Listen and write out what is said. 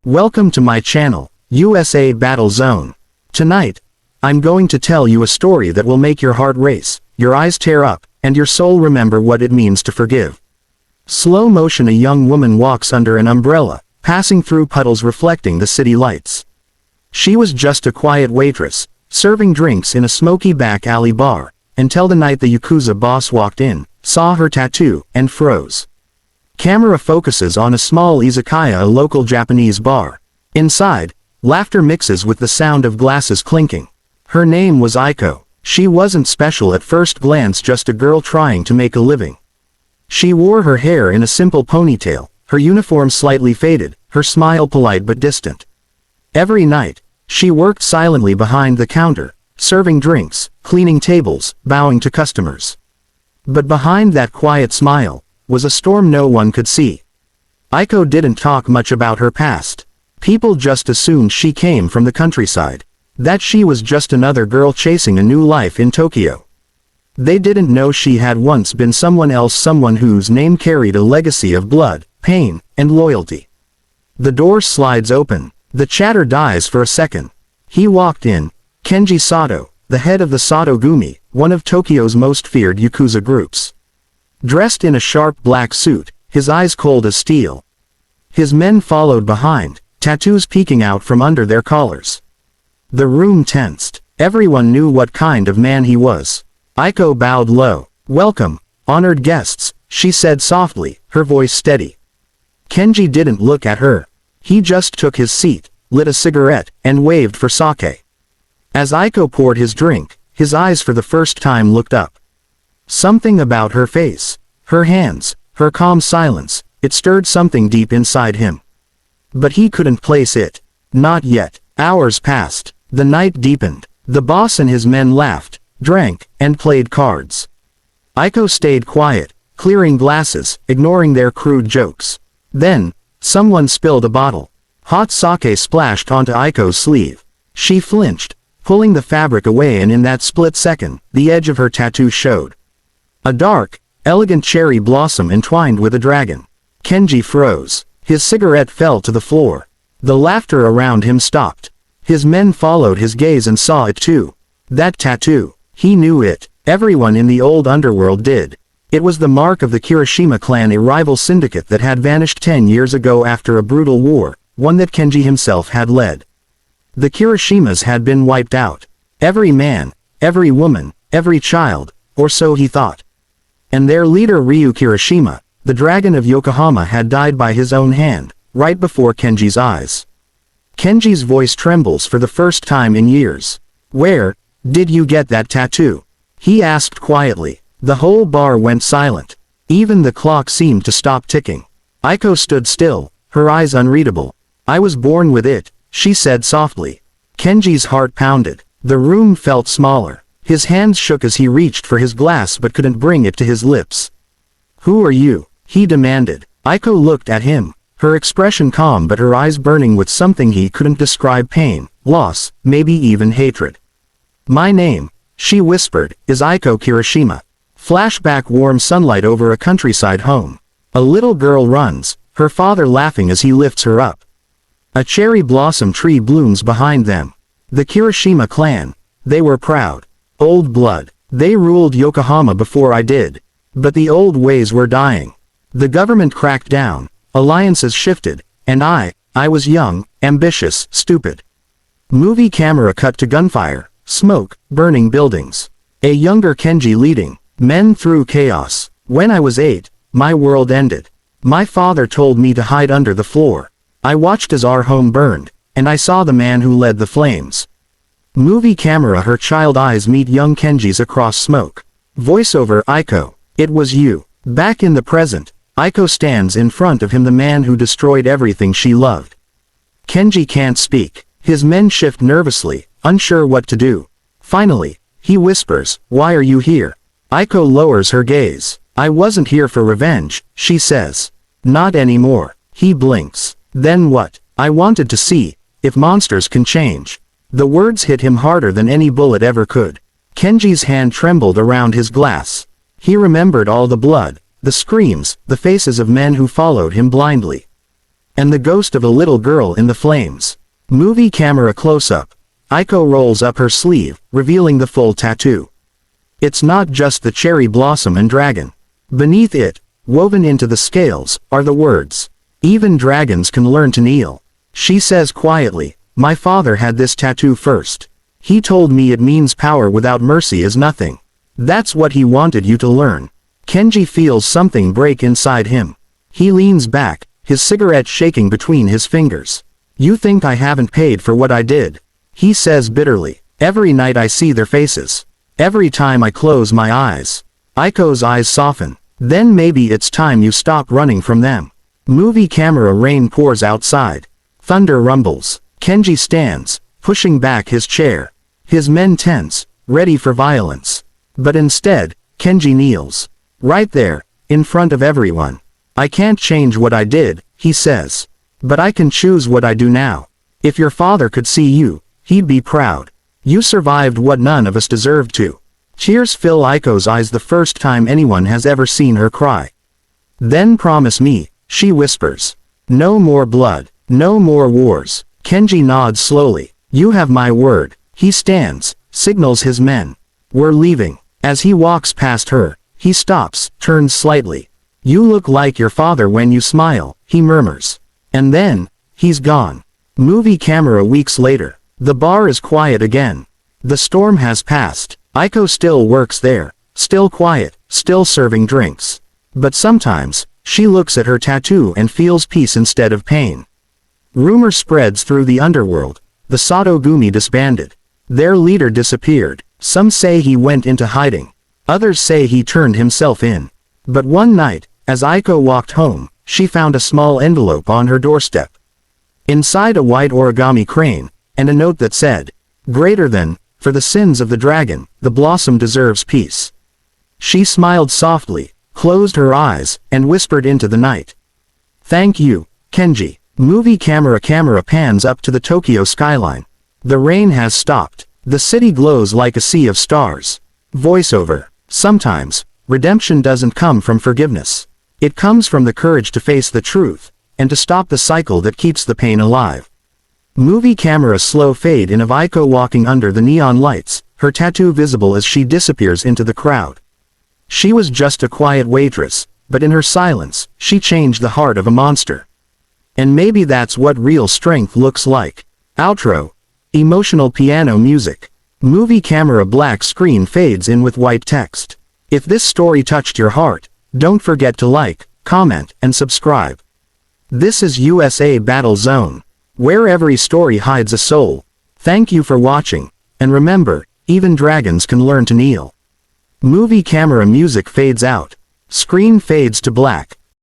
Welcome to my channel, USA Battle Zone. Tonight, I'm going to tell you a story that will make your heart race, your eyes tear up, and your soul remember what it means to forgive. Slow motion. A young woman walks under an umbrella, passing through puddles reflecting the city lights. She was just a quiet waitress, serving drinks in a smoky back alley bar, until the night the Yakuza boss walked in, saw her tattoo, and froze. Camera focuses on a small izakaya, a local Japanese bar. Inside, laughter mixes with the sound of glasses clinking. Her name was Aiko. She wasn't special at first glance, just a girl trying to make a living. She wore her hair in a simple ponytail, her uniform slightly faded, her smile polite but distant. Every night, she worked silently behind the counter, serving drinks, cleaning tables, bowing to customers. But behind that quiet smile was a storm no one could see. Aiko didn't talk much about her past. People just assumed she came from the countryside, that she was just another girl chasing a new life in Tokyo. They didn't know she had once been someone else, someone whose name carried a legacy of blood, pain, and loyalty. The door slides open. The chatter dies for a second. He walked in, Kenji Sato, the head of the Sato Gumi, one of Tokyo's most feared Yakuza groups. Dressed in a sharp black suit, his eyes cold as steel. His men followed behind, tattoos peeking out from under their collars. The room tensed. Everyone knew what kind of man he was. Aiko bowed low. "Welcome, honored guests," she said softly, her voice steady. Kenji didn't look at her. He just took his seat, lit a cigarette, and waved for sake. As Aiko poured his drink, his eyes for the first time looked up. Something about her face, her hands, her calm silence, it stirred something deep inside him. But he couldn't place it. Not yet. Hours passed. The night deepened. The boss and his men laughed, drank, and played cards. Aiko stayed quiet, clearing glasses, ignoring their crude jokes. Then, someone spilled a bottle. Hot sake splashed onto Aiko's sleeve. She flinched, pulling the fabric away, and in that split second, the edge of her tattoo showed. A dark, elegant cherry blossom entwined with a dragon. Kenji froze. His cigarette fell to the floor. The laughter around him stopped. His men followed his gaze and saw it too. That tattoo. He knew it. Everyone in the old underworld did. It was the mark of the Kirishima clan, a rival syndicate that had vanished 10 years ago after a brutal war, one that Kenji himself had led. The Kirishimas had been wiped out. Every man, every woman, every child, or so he thought. And their leader Ryu Kirishima, the dragon of Yokohama, had died by his own hand, right before Kenji's eyes. Kenji's voice trembles for the first time in years. "Where did you get that tattoo?" he asked quietly. The whole bar went silent. Even the clock seemed to stop ticking. Aiko stood still, her eyes unreadable. "I was born with it," she said softly. Kenji's heart pounded. The room felt smaller. His hands shook as he reached for his glass but couldn't bring it to his lips. "Who are you?" he demanded. Aiko looked at him, her expression calm but her eyes burning with something he couldn't describe: pain, loss, maybe even hatred. "My name," she whispered, "is Aiko Kirishima." Flashback: warm sunlight over a countryside home. A little girl runs, her father laughing as he lifts her up. A cherry blossom tree blooms behind them. The Kirishima clan. They were proud. Old blood. They ruled Yokohama before I did. But the old ways were dying. The government cracked down, alliances shifted, and I was young, ambitious, stupid. Movie camera cut to gunfire, smoke, burning buildings. A younger Kenji leading, men through chaos. "When I was 8, my world ended. My father told me to hide under the floor. I watched as our home burned, and I saw the man who led the flames." Movie camera, her child eyes meet young Kenji's across smoke. Voiceover: Aiko, it was you. Back in the present, Aiko stands in front of him, the man who destroyed everything she loved. Kenji can't speak. His men shift nervously, unsure what to do. Finally, he whispers, "Why are you here?" Aiko lowers her gaze. "I wasn't here for revenge," she says. "Not anymore." He blinks. "Then what?" "I wanted to see if monsters can change." The words hit him harder than any bullet ever could. Kenji's hand trembled around his glass. He remembered all the blood, the screams, the faces of men who followed him blindly. And the ghost of a little girl in the flames. Movie camera close-up. Aiko rolls up her sleeve, revealing the full tattoo. It's not just the cherry blossom and dragon. Beneath it, woven into the scales, are the words, "Even dragons can learn to kneel." She says quietly, "My father had this tattoo first. He told me it means power without mercy is nothing. That's what he wanted you to learn." Kenji feels something break inside him. He leans back, his cigarette shaking between his fingers. "You think I haven't paid for what I did?" he says bitterly. "Every night I see their faces. Every time I close my eyes." Aiko's eyes soften. "Then maybe it's time you stop running from them." Movie camera. Rain pours outside. Thunder rumbles. Kenji stands, pushing back his chair. His men tense, ready for violence. But instead, Kenji kneels. Right there, in front of everyone. "I can't change what I did," he says. "But I can choose what I do now. If your father could see you, he'd be proud. You survived what none of us deserved to." Tears fill Aiko's eyes, the first time anyone has ever seen her cry. "Then promise me," she whispers. "No more blood, no more wars." Kenji nods slowly. "You have my word." He stands, signals his men. "We're leaving." As he walks past her, he stops, turns slightly. "You look like your father when you smile," he murmurs. And then, he's gone. Movie camera. Weeks later. The bar is quiet again. The storm has passed. Aiko still works there, still quiet, still serving drinks. But sometimes, she looks at her tattoo and feels peace instead of pain. Rumor spreads through the underworld. The Sato Gumi disbanded. Their leader disappeared. Some say he went into hiding. Others say he turned himself in. But one night, as Aiko walked home, she found a small envelope on her doorstep. Inside, a white origami crane, and a note that said, "Greater than, for the sins of the dragon, the blossom deserves peace." She smiled softly, closed her eyes, and whispered into the night. "Thank you, Kenji." Movie camera. Camera pans up to the Tokyo skyline. The rain has stopped. The city glows like a sea of stars. Voiceover. Sometimes, redemption doesn't come from forgiveness. It comes from the courage to face the truth, and to stop the cycle that keeps the pain alive. Movie camera. Slow fade in of Aiko walking under the neon lights, her tattoo visible as she disappears into the crowd. She was just a quiet waitress, but in her silence, she changed the heart of a monster. And maybe that's what real strength looks like. Outro. Emotional piano music. Movie camera. Black screen fades in with white text. If this story touched your heart, don't forget to like, comment, and subscribe. This is USA Battle Zone, where every story hides a soul. Thank you for watching, and remember, even dragons can learn to kneel. Movie camera. Music fades out. Screen fades to black.